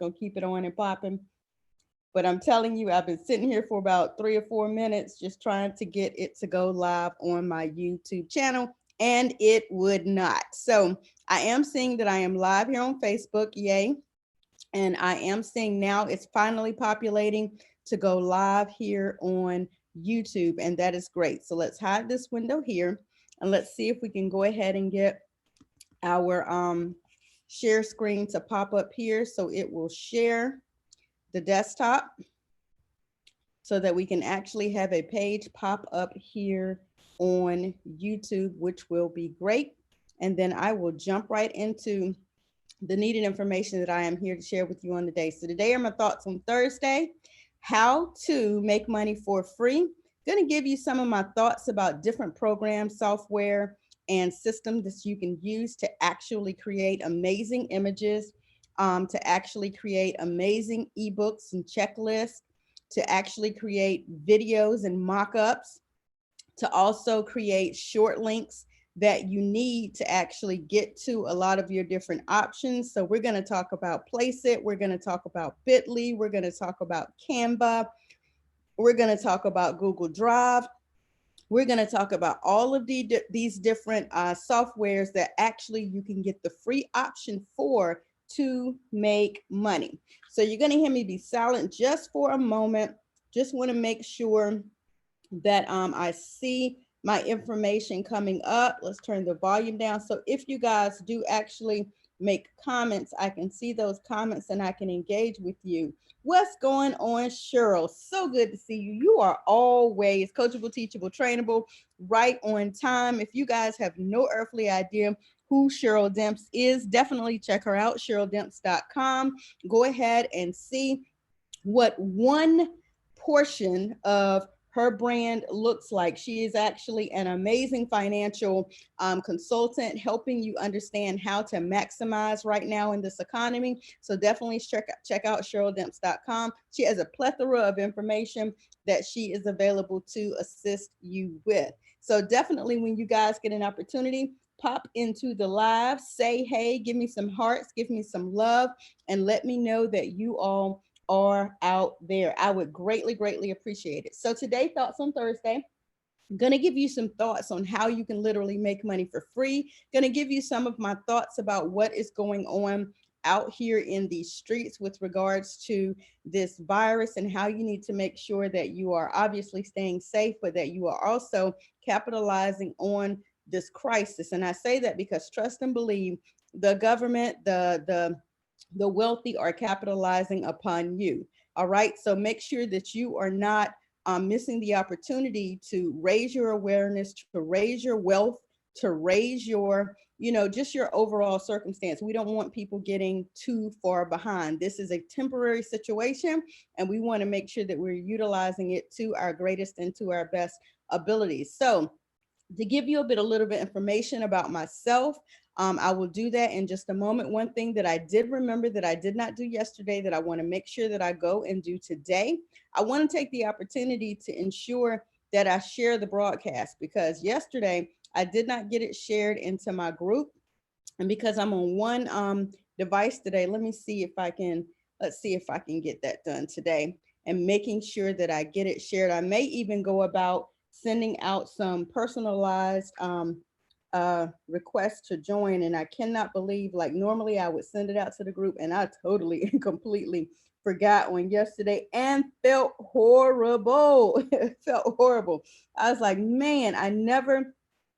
gonna keep it on and popping. But I'm telling you, I've been sitting here for about 3 or 4 minutes just trying to get it to go live on my YouTube channel, and it would not. So I am seeing that I am live here on Facebook, yay. And I am seeing now it's finally populating to go live here on YouTube, and that is great. So let's hide this window here, and let's see if we can go ahead and get our share screen to pop up here. So it will share the desktop so that we can actually have a page pop up here on YouTube, which will be great. And then I will jump right into the needed information that I am here to share with you on the day. So today are my thoughts on Thursday, how to make money for free. Going to give you some of my thoughts about different programs, software, and systems that you can use to actually create amazing images, to actually create amazing ebooks and checklists, to actually create videos and mock-ups, to also create short links that you need to actually get to a lot of your different options. So we're going to talk about Placeit. We're going to talk about Bitly. We're going to talk about Canva. We're going to talk about Google Drive. We're going to talk about all of these different softwares that actually you can get the free option for to make money. So you're going to hear me be silent just for a moment. Just want to make sure that I see my information coming up. Let's turn the volume down. So if you guys do actually make comments, I can see those comments and I can engage with you. What's going on, Cheryl? So good to see you. You are always coachable, teachable, trainable, right on time. If you guys have no earthly idea who Cheryl Demps is, definitely check her out, CherylDemps.com. Go ahead and see what one portion of her brand looks like. She is actually an amazing financial consultant, helping you understand how to maximize right now in this economy. So definitely check out CherylDemps.com. She has a plethora of information that she is available to assist you with. So definitely when you guys get an opportunity, pop into the live, say hey, give me some hearts, give me some love, and let me know that you all are out there. I would greatly, greatly appreciate it. So today, Thoughts on Thursday, I'm going to give you some thoughts on how you can literally make money for free. Going to give you some of my thoughts about what is going on out here in these streets with regards to this virus and how you need to make sure that you are obviously staying safe, but that you are also capitalizing on this crisis. And I say that because trust and believe the government, the wealthy are capitalizing upon you. All right. So make sure that you are not missing the opportunity to raise your awareness, to raise your wealth, to raise your, just your overall circumstance. We don't want people getting too far behind. This is a temporary situation, and we want to make sure that we're utilizing it to our greatest and to our best abilities. So to give you a little bit information about myself, I will do that in just a moment. One thing that I did remember that I did not do yesterday that I want to make sure that I go and do today, I want to take the opportunity to ensure that I share the broadcast, because yesterday I did not get it shared into my group. And because I'm on one device today, let's see if I can get that done today and making sure that I get it shared. I may even go about sending out some personalized requests to join. And I cannot believe, like normally I would send it out to the group, and I totally and completely forgot on yesterday and felt horrible. It felt horrible. I was like, man, I never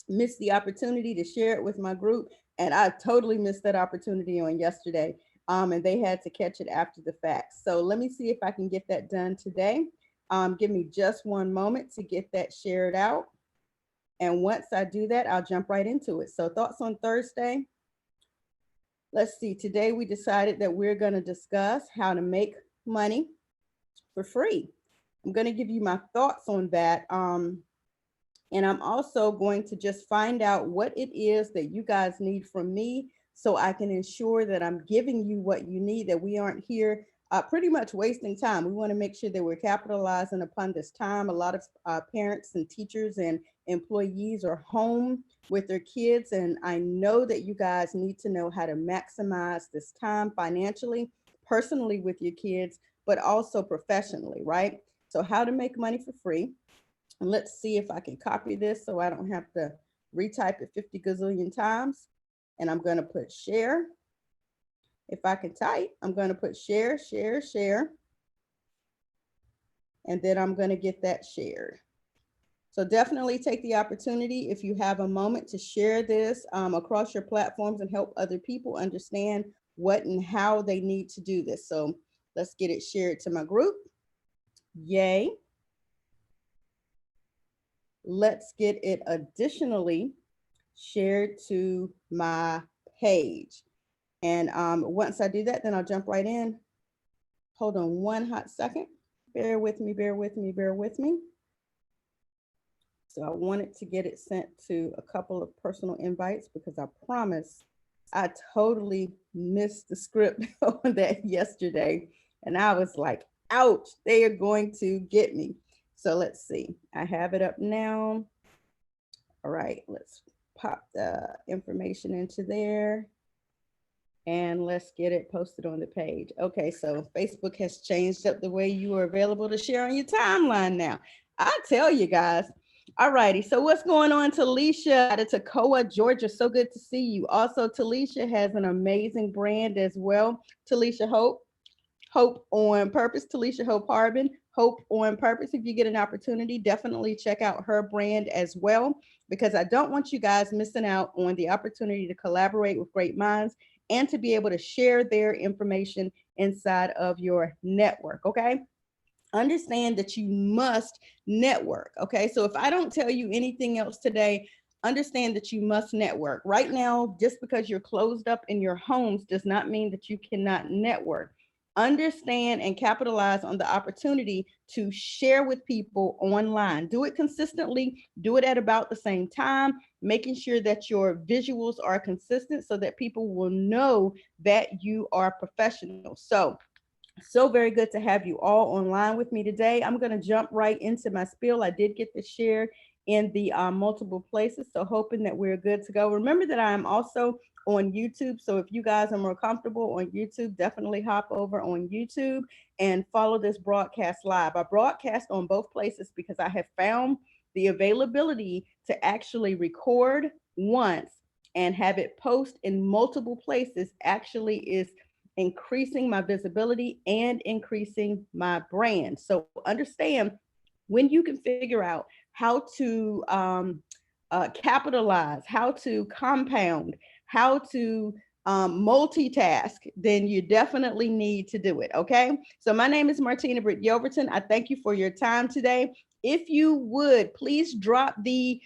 missed the opportunity to share it with my group. And I totally missed that opportunity on yesterday. And they had to catch it after the fact. So let me see if I can get that done today. Give me just one moment to get that shared out. And once I do that, I'll jump right into it. So thoughts on Thursday. Let's see, today we decided that we're going to discuss how to make money for free. I'm going to give you my thoughts on that. And I'm also going to just find out what it is that you guys need from me so I can ensure that I'm giving you what you need, that we aren't here pretty much wasting time. We want to make sure that we're capitalizing upon this time. A lot of parents and teachers and employees are home with their kids, and I know that you guys need to know how to maximize this time financially, personally with your kids, but also professionally, right? So how to make money for free. And let's see if I can copy this so I don't have to retype it 50 gazillion times. And I'm going to put share. If I can type, I'm going to put share, share, share. And then I'm going to get that shared. So definitely take the opportunity, if you have a moment, to share this across your platforms and help other people understand what and how they need to do this. So let's get it shared to my group. Yay. Let's get it additionally shared to my page. And once I do that, then I'll jump right in. Hold on one hot second. Bear with me, bear with me, bear with me. So I wanted to get it sent to a couple of personal invites because I promise I totally missed the script on that yesterday. And I was like, ouch, they are going to get me. So let's see. I have it up now. All right, let's pop the information into there. And let's get it posted on the page. Okay, so Facebook has changed up the way you are available to share on your timeline now. I tell you guys. All righty, so what's going on, Talisha out of Toccoa, Georgia? So good to see you. Also, Talisha has an amazing brand as well. Talisha Hope on Purpose, Talisha Hope Harbin, Hope on Purpose. If you get an opportunity, definitely check out her brand as well, because I don't want you guys missing out on the opportunity to collaborate with great minds and to be able to share their information inside of your network, okay? Understand that you must network, okay? So if I don't tell you anything else today, understand that you must network. Right now, just because you're closed up in your homes does not mean that you cannot network. Understand and capitalize on the opportunity to share with people online. Do it consistently, do it at about the same time, making sure that your visuals are consistent so that people will know that you are professional. So very good to have you all online with me today. I'm going to jump right into my spiel. I did get to share in the multiple places, so hoping that we're good to go. Remember that I am also on YouTube, so if you guys are more comfortable on YouTube, definitely hop over on YouTube and follow this broadcast live. I broadcast on both places because I have found the availability to actually record once and have it post in multiple places actually is increasing my visibility and increasing my brand. So understand, when you can figure out how to capitalize, how to compound, how to multitask, then you definitely need to do it, okay? So my name is Martina Britt Yelverton. I thank you for your time today. If you would, please drop the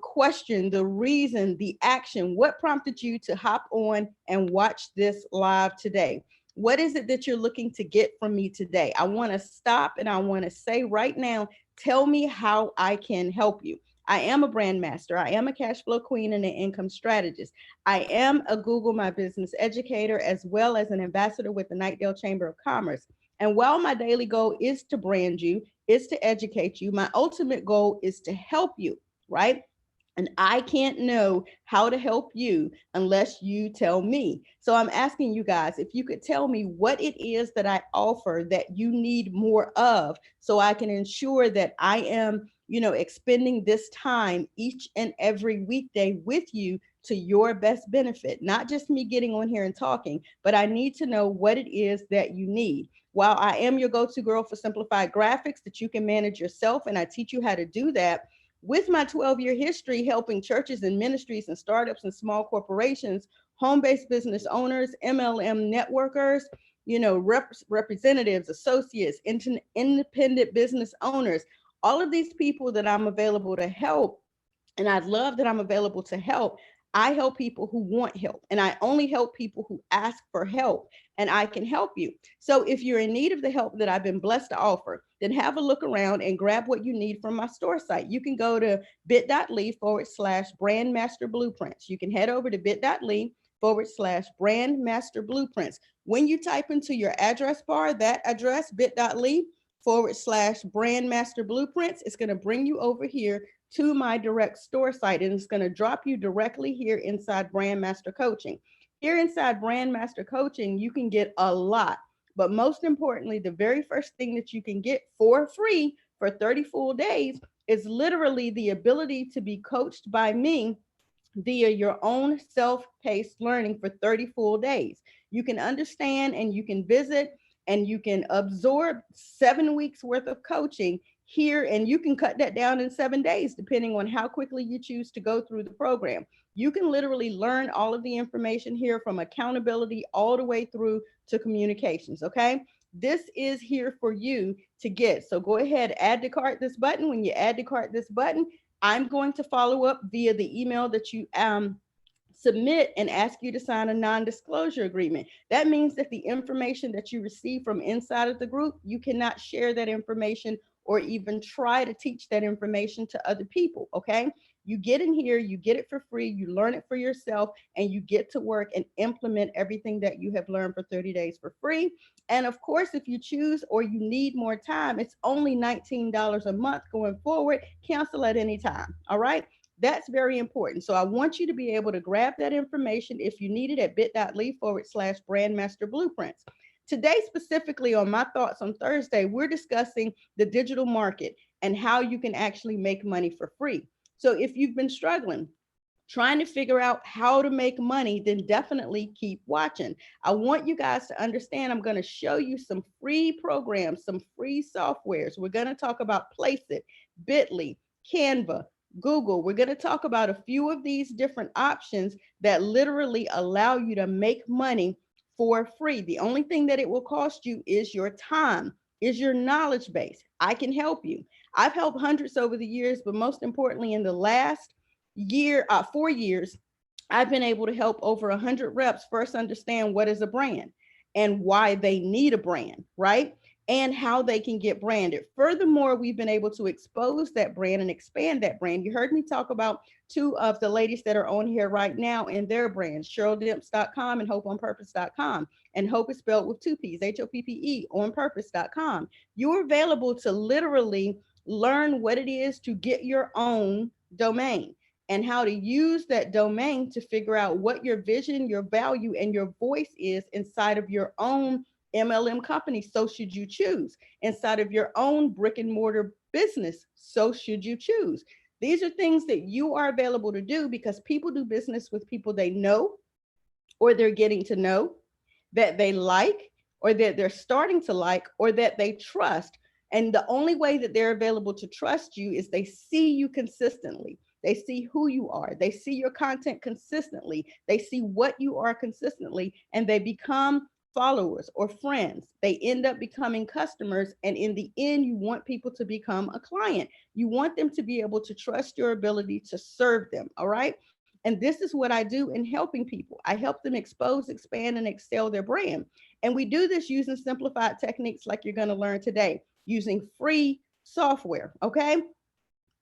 question, the reason, the action. What prompted you to hop on and watch this live today? What is it that you're looking to get from me today? I want to stop and I want to say right now, tell me how I can help you. I am a brand master. I am a cash flow queen and an income strategist. I am a Google My Business educator, as well as an ambassador with the Knightdale Chamber of Commerce. And while my daily goal is to brand you, is to educate you, my ultimate goal is to help you, right? And I can't know how to help you unless you tell me. So I'm asking you guys, if you could tell me what it is that I offer that you need more of, so I can ensure that I am, expending this time each and every weekday with you to your best benefit, not just me getting on here and talking, but I need to know what it is that you need. While I am your go-to girl for simplified graphics that you can manage yourself, and I teach you how to do that, with my 12-year history helping churches and ministries and startups and small corporations, home-based business owners, MLM networkers, representatives, associates, independent business owners, all of these people that I'm available to help, and I love that I'm available to help. I help people who want help, and I only help people who ask for help, and I can help you. So if you're in need of the help that I've been blessed to offer, then have a look around and grab what you need from my store site. You can go to bit.ly/BrandMaster Blueprints. You can head over to bit.ly/BrandMaster Blueprints. When you type into your address bar, that address, bit.ly/BrandMaster Blueprints, it's going to bring you over here to my direct store site, and it's going to drop you directly here inside BrandMaster Coaching. Here inside BrandMaster Coaching, you can get a lot. But most importantly, the very first thing that you can get for free for 30 full days is literally the ability to be coached by me via your own self-paced learning for 30 full days. You can understand and you can visit and you can absorb 7 weeks worth of coaching here, and you can cut that down in 7 days, depending on how quickly you choose to go through the program. You can literally learn all of the information here, from accountability all the way through to communications. Okay. This is here for you to get. So go ahead, add to cart this button. When you add to cart this button, I'm going to follow up via the email that you submit and ask you to sign a non-disclosure agreement. That means that the information that you receive from inside of the group, you cannot share that information or even try to teach that information to other people. Okay. You get in here, you get it for free, you learn it for yourself, and you get to work and implement everything that you have learned for 30 days for free. And of course, if you choose or you need more time, it's only $19 a month going forward. Cancel at any time. All right. That's very important. So I want you to be able to grab that information if you need it at bit.ly/brandmaster blueprints. Today, specifically on my thoughts on Thursday, we're discussing the digital market and how you can actually make money for free. So if you've been struggling, trying to figure out how to make money, then definitely keep watching. I want you guys to understand, I'm going to show you some free programs, some free softwares. We're going to talk about Placeit, Bitly, Canva, Google. We're going to talk about a few of these different options that literally allow you to make money for free. The only thing that it will cost you is your time, is your knowledge base. I can help you. I've helped hundreds over the years, but most importantly, in the last 4 years, I've been able to help over 100 reps first understand what is a brand and why they need a brand, right? And how they can get branded. Furthermore, we've been able to expose that brand and expand that brand. You heard me talk about two of the ladies that are on here right now in their brands, CherylDimps.com and HopeOnPurpose.com. And Hope is spelled with two P's, HOPPE, onpurpose.com. You're available to literally learn what it is to get your own domain and how to use that domain to figure out what your vision, your value, and your voice is inside of your own MLM company. So should you choose. Inside of your own brick and mortar business, so should you choose. These are things that you are available to do because people do business with people they know, or they're getting to know, that they like, or that they're starting to like, or that they trust. And the only way that they're available to trust you is they see you consistently. They see who you are. They see your content consistently. They see what you are consistently, and they become followers or friends. They end up becoming customers. And in the end, you want people to become a client. You want them to be able to trust your ability to serve them. All right. And this is what I do in helping people. I help them expose, expand, and excel their brand. And we do this using simplified techniques like you're going to learn today, using free software. Okay.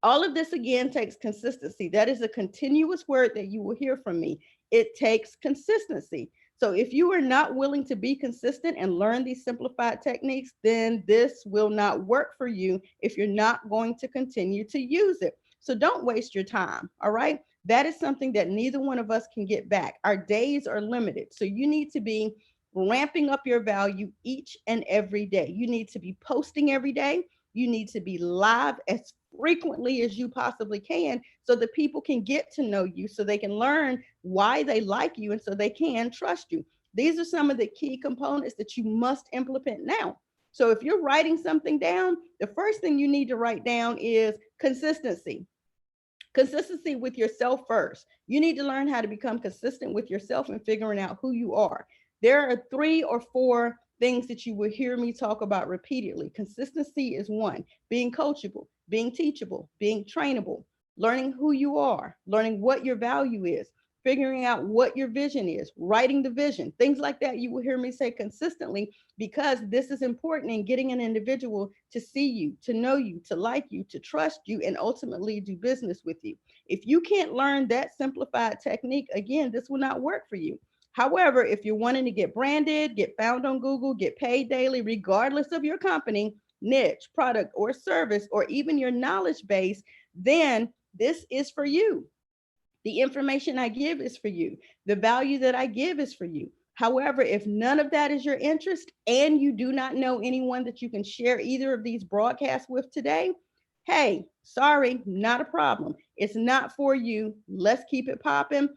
All of this, again, takes consistency. That is a continuous word that you will hear from me. It takes consistency. So if you are not willing to be consistent and learn these simplified techniques, then this will not work for you if you're not going to continue to use it. So don't waste your time. All right. That is something that neither one of us can get back. Our days are limited. So you need to be ramping up your value each and every day. You need to be posting every day. You need to be live as frequently as you possibly can so that people can get to know you, so they can learn why they like you, and so they can trust you. These are some of the key components that you must implement now. So if you're writing something down, the first thing you need to write down is consistency. Consistency with yourself first. You need to learn how to become consistent with yourself and figuring out who you are. There are 3 or 4 things that you will hear me talk about repeatedly. Consistency is one: being coachable, being teachable, being trainable, learning who you are, learning what your value is, figuring out what your vision is, writing the vision, things like that. You will hear me say consistently, because this is important in getting an individual to see you, to know you, to like you, to trust you, and ultimately do business with you. If you can't learn that simplified technique, again, this will not work for you. However, if you're wanting to get branded, get found on Google, get paid daily, regardless of your company, niche, product, or service, or even your knowledge base, then this is for you. The information I give is for you. The value that I give is for you. However, if none of that is your interest and you do not know anyone that you can share either of these broadcasts with today, hey, sorry, not a problem. It's not for you. Let's keep it popping.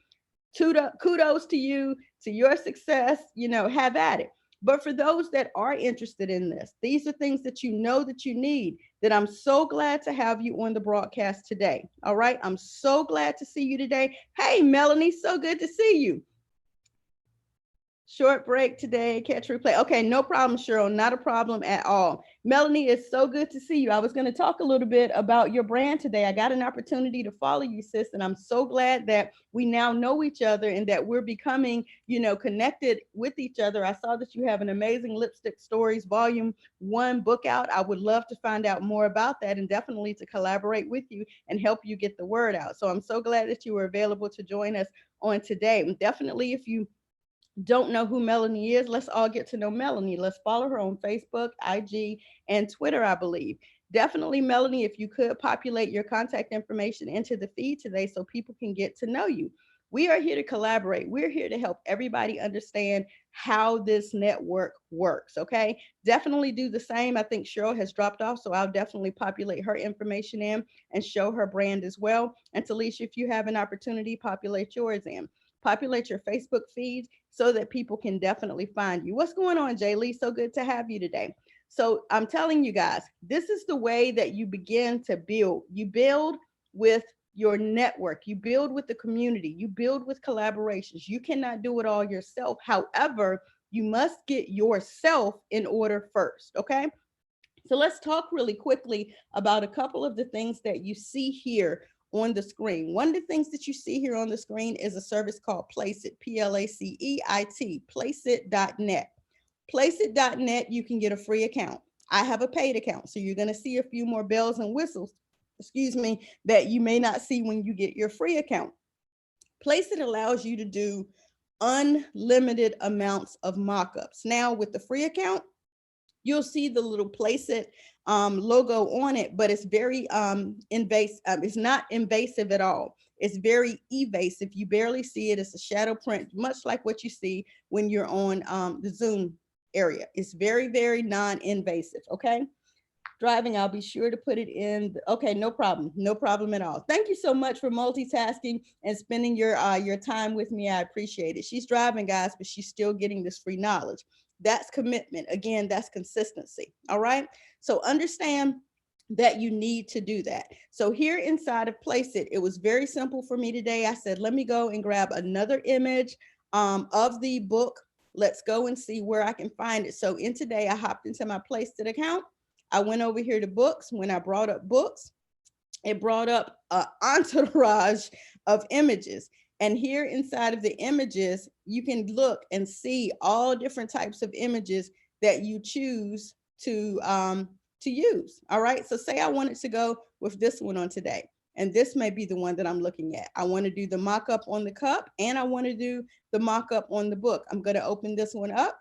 Kudos to you, to your success, have at it. But for those that are interested in this, these are things that you know that you need, that I'm so glad to have you on the broadcast today. All right. I'm so glad to see you today. Hey, Melanie, so good to see you. Short break today, catch replay. Okay, no problem, Cheryl, not a problem at all. Melanie, it's so good to see you. I was going to talk a little bit about your brand today. I got an opportunity to follow you, sis, and I'm so glad that we now know each other and that we're becoming, connected with each other. I saw that you have an amazing Lipstick Stories Volume 1 book out. I would love to find out more about that and definitely to collaborate with you and help you get the word out. So I'm so glad that you were available to join us on today. And definitely, if you don't know who Melanie is, let's all get to know Melanie. Let's follow her on Facebook, IG, and Twitter, I believe. Definitely, Melanie, if you could populate your contact information into the feed today so people can get to know you. We are here to collaborate. We're here to help everybody understand how this network works, okay? Definitely do the same. I think Cheryl has dropped off, so I'll definitely populate her information in and show her brand as well. And Talisha, if you have an opportunity, populate yours in. Populate your Facebook feed so that people can definitely find you. What's going on, Jay Lee? So good to have you today. So I'm telling you guys, this is the way that you begin to build. You build with your network. You build with the community. You build with collaborations. You cannot do it all yourself. However, you must get yourself in order first, okay? So let's talk really quickly about a couple of the things that you see here on the screen. One of the things that you see here on the screen is a service called Placeit, Placeit, placeit.net. Placeit.net, you can get a free account. I have a paid account, so you're going to see a few more bells and whistles, that you may not see when you get your free account. Placeit allows you to do unlimited amounts of mockups. Now, with the free account, you'll see the little Placeit logo on it, but it's very invasive. It's not invasive at all. It's very evasive. You barely see it. It's a shadow print, much like what you see when you're on the Zoom area. It's very, very non-invasive, okay? Driving, I'll be sure to put it in. Okay, no problem. No problem at all. Thank you so much for multitasking and spending your time with me. I appreciate it. She's driving, guys, but she's still getting this free knowledge. That's commitment. Again, that's consistency. All right. So understand that you need to do that. So here inside of Placeit, it was very simple for me today. I said, let me go and grab another image of the book. Let's go and see where I can find it. So in today, I hopped into my Placeit account. I went over here to books. When I brought up books, it brought up an entourage of images. And here inside of the images, you can look and see all different types of images that you choose to use. All right. So say I wanted to go with this one on today, and this may be the one that I'm looking at. I want to do the mock-up on the cup, and I want to do the mock-up on the book. I'm going to open this one up.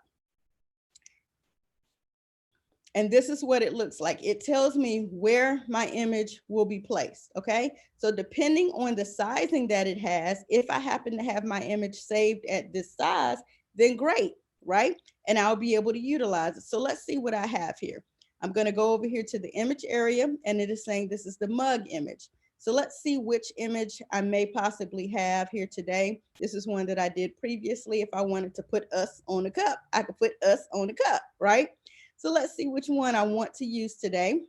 And this is what it looks like. It tells me where my image will be placed, okay? So depending on the sizing that it has, if I happen to have my image saved at this size, then great, right? And I'll be able to utilize it. So let's see what I have here. I'm gonna go over here to the image area, and it is saying this is the mug image. So let's see which image I may possibly have here today. This is one that I did previously. If I wanted to put us on a cup, I could put us on a cup, right? So let's see which one I want to use today.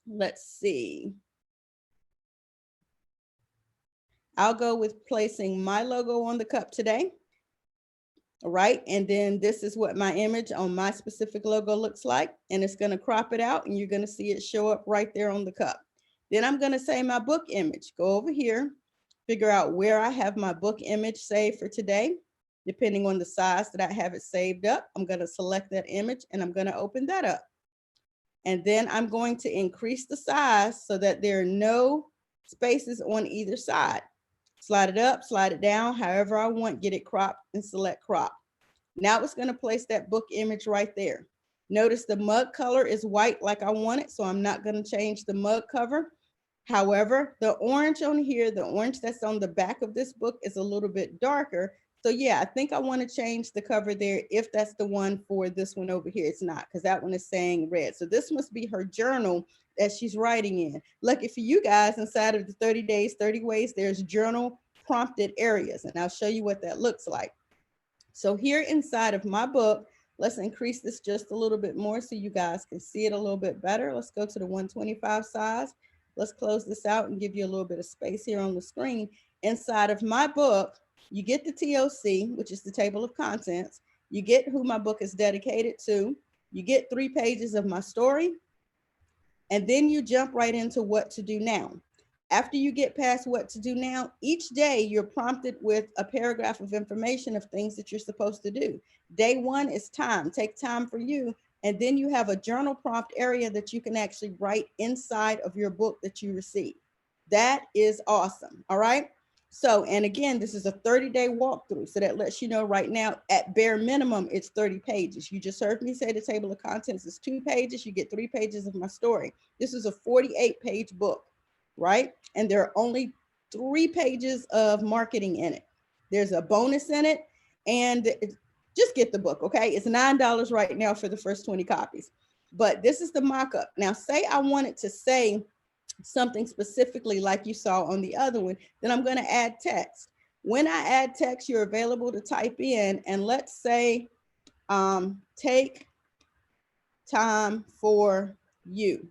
Let's see. I'll go with placing my logo on the cup today. All right. And then this is what my image on my specific logo looks like. And it's going to crop it out, and you're going to see it show up right there on the cup. Then I'm going to say my book image. Go over here, figure out where I have my book image saved for today. Depending on the size that I have it saved up, I'm going to select that image, and I'm going to open that up. And then I'm going to increase the size so that there are no spaces on either side. Slide it up, slide it down, however I want, get it cropped, and select crop. Now it's going to place that book image right there. Notice the mug color is white like I want it, so I'm not going to change the mug cover. However, the orange on here, the orange that's on the back of this book is a little bit darker. So yeah, I think I want to change the cover there if that's the one for this one over here. It's not, because that one is saying red. So this must be her journal that she's writing in. Lucky for you guys, inside of the 30 days, 30 ways, there's journal prompted areas. And I'll show you what that looks like. So here inside of my book, let's increase this just a little bit more so you guys can see it a little bit better. Let's go to the 125 size. Let's close this out and give you a little bit of space here on the screen. Inside of my book, you get the TOC, which is the table of contents. You get who my book is dedicated to. You get 3 pages of my story. And then you jump right into what to do now. After you get past what to do now, each day you're prompted with a paragraph of information of things that you're supposed to do. Day 1 is time. Take time for you. And then you have a journal prompt area that you can actually write inside of your book that you receive. That is awesome. All right. So, and again, this is a 30-day walkthrough. So that lets you know right now, at bare minimum, it's 30 pages. You just heard me say the table of contents is 2 pages. You get 3 pages of my story. This is a 48-page book, right? And there are only 3 pages of marketing in it. There's a bonus in it, and just get the book, okay? It's $9 right now for the first 20 copies. But this is the mock-up. Now, say I wanted to say something specifically like you saw on the other one, then I'm going to add text. When I add text, you're available to type in, and let's say, take time for you,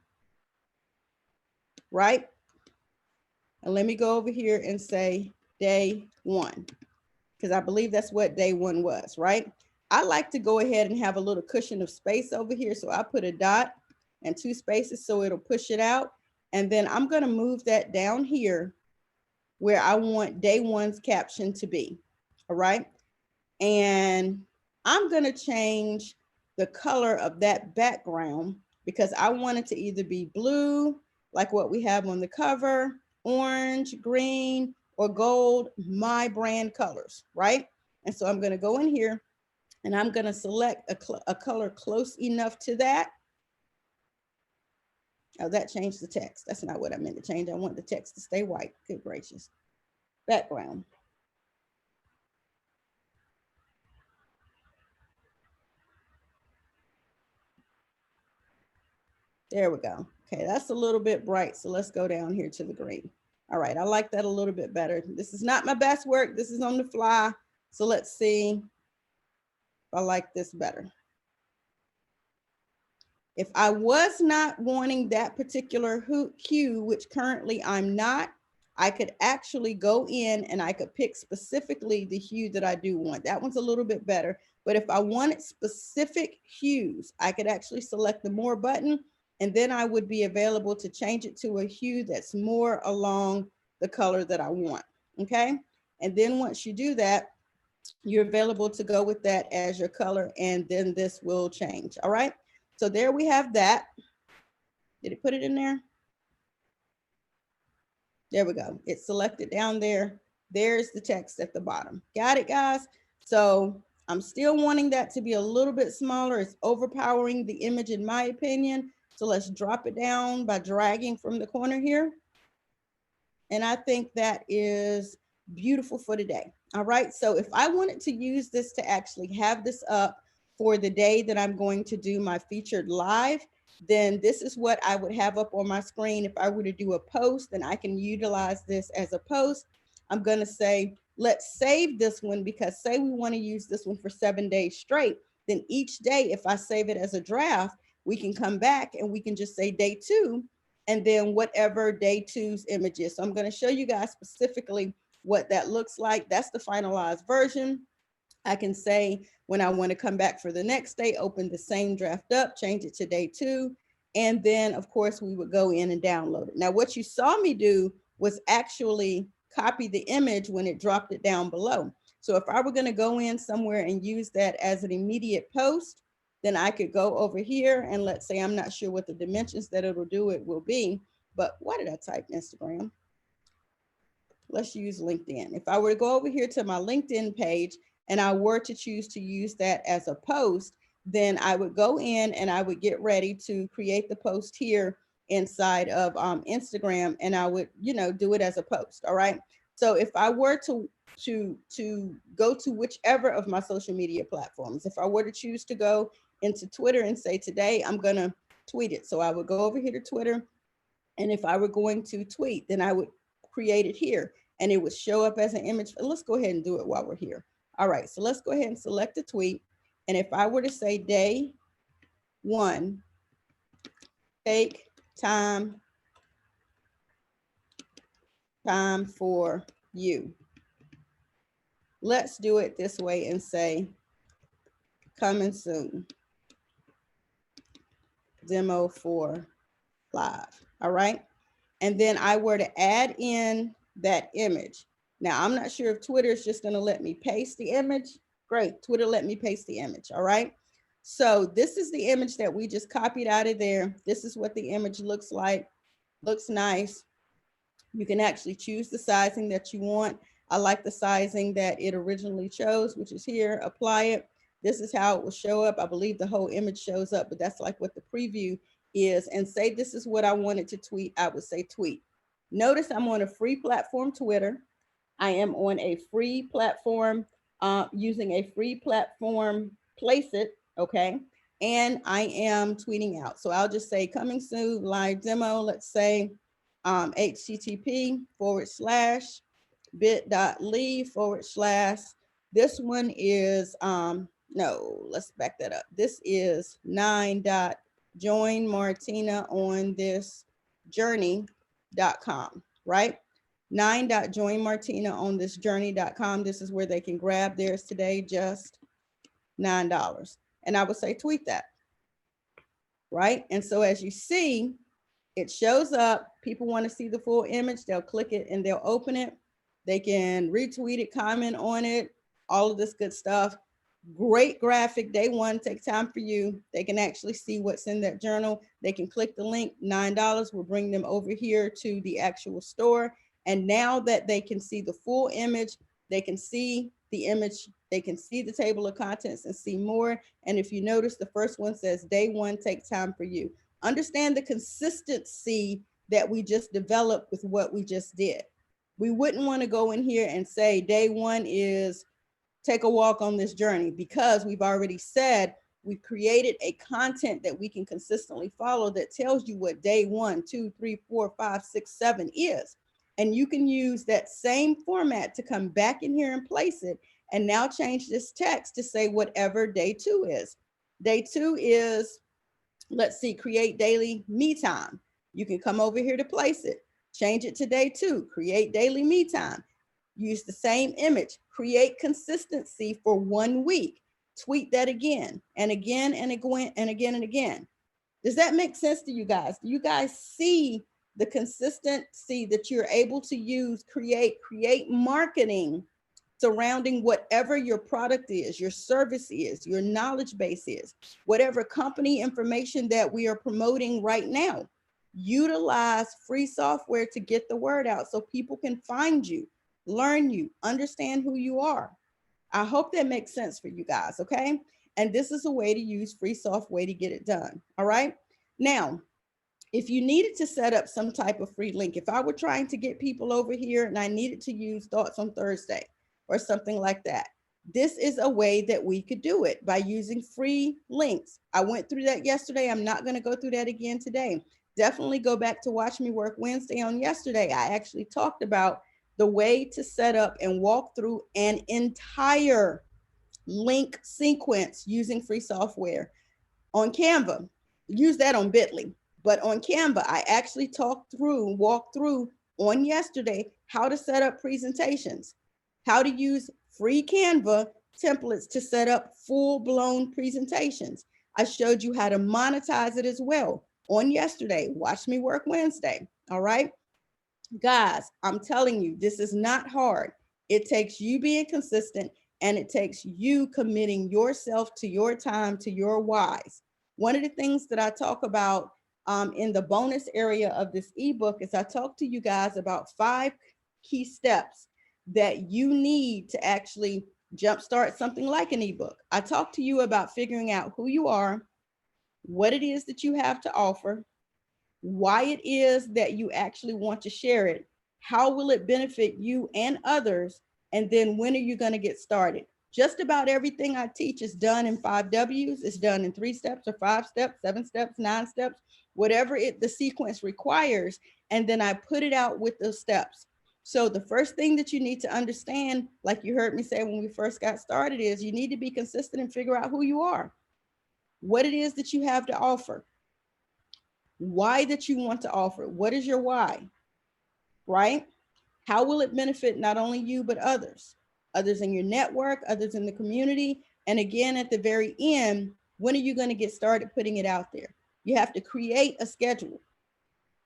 right? And let me go over here and say day 1, because I believe that's what day 1 was, right? I like to go ahead and have a little cushion of space over here. So I put a dot and 2 spaces so it'll push it out. And then I'm going to move that down here where I want day 1's caption to be. All right. And I'm going to change the color of that background because I want it to either be blue, like what we have on the cover, orange, green, or gold, my brand colors, right? And so I'm going to go in here and I'm going to select a color close enough to that. Oh, that changed the text. That's not what I meant to change. I want the text to stay white. Good gracious. Background. There we go. Okay, that's a little bit bright. So let's go down here to the green. All right, I like that a little bit better. This is not my best work. This is on the fly. So let's see if I like this better. If I was not wanting that particular hue, which currently I'm not, I could actually go in and I could pick specifically the hue that I do want. That one's a little bit better. But if I wanted specific hues, I could actually select the more button, and then I would be available to change it to a hue that's more along the color that I want. Okay. And then once you do that, you're available to go with that as your color, and then this will change. All right. So there we have that. Did it put it in there? There we go. It's selected down there. There's the text at the bottom. Got it, guys? So I'm still wanting that to be a little bit smaller. It's overpowering the image in my opinion. So let's drop it down by dragging from the corner here. And I think that is beautiful for today. All right. So if I wanted to use this to actually have this up for the day that I'm going to do my featured live, then this is what I would have up on my screen. If I were to do a post, then I can utilize this as a post. I'm going to say, let's save this one, because say we want to use this one for 7 days straight, then each day, if I save it as a draft, we can come back and we can just say day 2, and then whatever day 2's image is. So I'm going to show you guys specifically what that looks like. That's the finalized version. I can say when I want to come back for the next day, open the same draft up, change it to day 2. And then of course we would go in and download it. Now what you saw me do was actually copy the image when it dropped it down below. So if I were going to go in somewhere and use that as an immediate post, then I could go over here and let's say, I'm not sure what the dimensions that it'll do it will be, but why did I type Instagram? Let's use LinkedIn. If I were to go over here to my LinkedIn page and I were to choose to use that as a post, then I would go in and I would get ready to create the post here inside of Instagram, and I would, you know, do it as a post. All right. So if I were to go to whichever of my social media platforms, if I were to choose to go into Twitter and say today I'm gonna tweet it, so I would go over here to Twitter, and if I were going to tweet, then I would create it here, and it would show up as an image. Let's go ahead and do it while we're here. All right, so let's go ahead and select a tweet, and if I were to say day 1, take time for you. Let's do it this way and say, coming soon, demo for live. All right. And then I were to add in that image. Now, I'm not sure if Twitter is just going to let me paste the image. Great. Twitter let me paste the image. All right. So this is the image that we just copied out of there. This is what the image looks like. Looks nice. You can actually choose the sizing that you want. I like the sizing that it originally chose, which is here. Apply it. This is how it will show up. I believe the whole image shows up, but that's like what the preview is. And say this is what I wanted to tweet. I would say tweet. Notice I'm on a free platform, Twitter. I am on a free platform, using a free platform, Place It, okay? And I am tweeting out. So I'll just say coming soon, live demo, let's say http:/bit.ly/. This one is, no, let's back that up. This is 9.join Martina on this journey.com, right? 9.join Martina on this journey.com. This is where they can grab theirs today, just $9. And I would say tweet that, right? And so as you see, it shows up. People want to see the full image. They'll click it and they'll open it. They can retweet it, comment on it, all of this good stuff. Great graphic. Day 1, take time for you. They can actually see what's in that journal. They can click the link. $9 will bring them over here to the actual store. And now that they can see the full image, they can see the image, they can see the table of contents and see more. And if you notice, the first one says day 1, take time for you. Understand the consistency that we just developed with what we just did. We wouldn't want to go in here and say day 1 is take a walk on this journey, because we've already said we've created a content that we can consistently follow that tells you what day 1, 2, 3, 4, 5, 6, 7 is. And you can use that same format to come back in here and place it, and now change this text to say whatever day 2 is. Day 2 is, let's see, create daily me time. You can come over here to place it, change it to day 2, create daily me time. Use the same image, create consistency for 1 week, tweet that again and again and again and again and again. Does that make sense to you guys? Do you guys see the consistency that you're able to use, create marketing surrounding whatever your product is, your service is, your knowledge base is, whatever company information that we are promoting right now? Utilize free software to get the word out so people can find you, learn you, understand who you are. I hope that makes sense for you guys, okay? And this is a way to use free software to get it done, all right? Now, if you needed to set up some type of free link, if I were trying to get people over here and I needed to use Thoughts on Thursday or something like that, this is a way that we could do it by using free links. I went through that yesterday. I'm not going to go through that again today. Definitely go back to Watch Me Work Wednesday on yesterday. I actually talked about the way to set up and walk through an entire link sequence using free software on Canva. Use that on Bitly. But on Canva, I actually walked through on yesterday how to set up presentations, how to use free Canva templates to set up full-blown presentations. I showed you how to monetize it as well on yesterday. Watch Me Work Wednesday. All right. Guys, I'm telling you, this is not hard. It takes you being consistent, and it takes you committing yourself to your time, to your whys. One of the things that I talk about in the bonus area of this ebook is I talk to you guys about 5 key steps that you need to actually jumpstart something like an ebook. I talk to you about figuring out who you are, what it is that you have to offer, why it is that you actually want to share it, how will it benefit you and others, and then when are you going to get started. Just about everything I teach is done in 5 W's. It's done in 3 steps or 5 steps, 7 steps, 9 steps, whatever the sequence requires. And then I put it out with those steps. So the first thing that you need to understand, like you heard me say when we first got started, is you need to be consistent and figure out who you are, what it is that you have to offer, why that you want to offer. What is your why, right? How will it benefit not only you, but others in your network, others in the community? And again, at the very end, when are you going to get started putting it out there? You have to create a schedule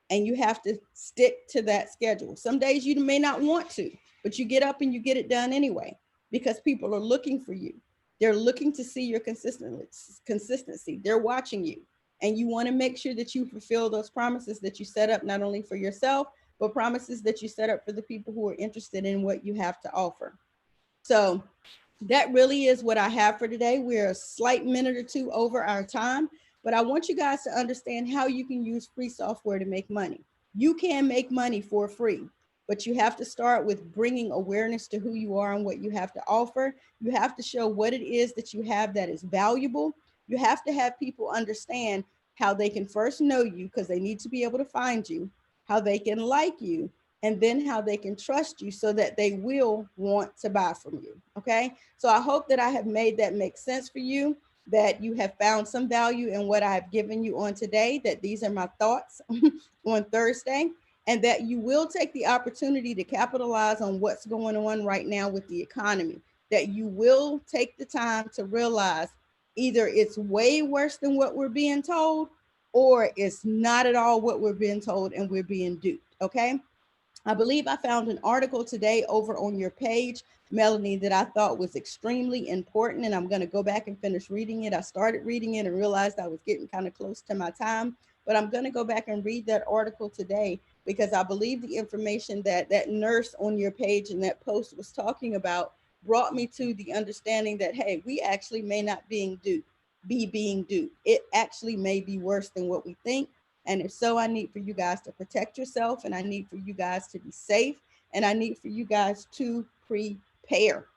and you have to stick to that schedule. Some days you may not want to, but you get up and you get it done anyway, because people are looking for you. They're looking to see your consistency. They're watching you. And you want to make sure that you fulfill those promises that you set up, not only for yourself, but promises that you set up for the people who are interested in what you have to offer. So that really is what I have for today. We're a slight minute or two over our time, but I want you guys to understand how you can use free software to make money. You can make money for free, but you have to start with bringing awareness to who you are and what you have to offer. You have to show what it is that you have that is valuable. You have to have people understand how they can first know you, because they need to be able to find you, how they can like you, and then how they can trust you so that they will want to buy from you. Okay. So I hope that I have made that make sense for you, that you have found some value in what I've given you on today, that these are my thoughts on Thursday, and that you will take the opportunity to capitalize on what's going on right now with the economy, that you will take the time to realize either it's way worse than what we're being told, or it's not at all what we're being told and we're being duped. Okay. I believe I found an article today over on your page, Melanie, that I thought was extremely important, and I'm going to go back and finish reading it. I started reading it and realized I was getting kind of close to my time, but I'm going to go back and read that article today, because I believe the information that that nurse on your page and that post was talking about brought me to the understanding that, hey, we actually may not be being duped. It actually may be worse than what we think. And if so, I need for you guys to protect yourself, and I need for you guys to be safe, and I need for you guys to prepare.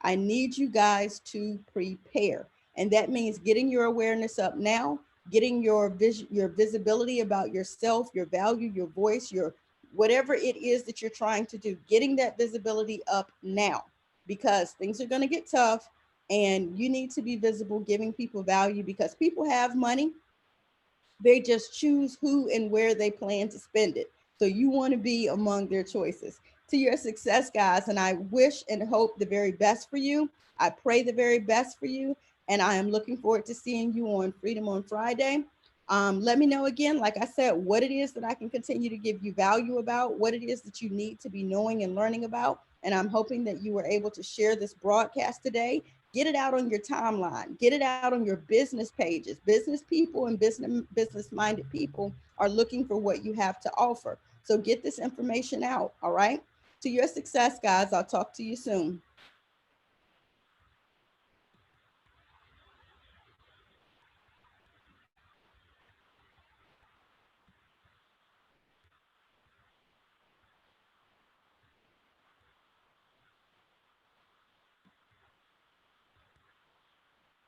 I need you guys to prepare. And that means getting your awareness up now, getting your visibility about yourself, your value, your voice, your whatever it is that you're trying to do, getting that visibility up now, because things are going to get tough and you need to be visible, giving people value, because people have money. They just choose who and where they plan to spend it. So you want to be among their choices. To your success, guys, and I wish and hope the very best for you. I pray the very best for you, and I am looking forward to seeing you on Freedom on Friday. Let me know again, like I said, what it is that I can continue to give you value about, what it is that you need to be knowing and learning about. And I'm hoping that you were able to share this broadcast today. Get it out on your timeline, get it out on your business pages. Business people and business-minded people are looking for what you have to offer. So get this information out, all right? To your success, guys. I'll talk to you soon.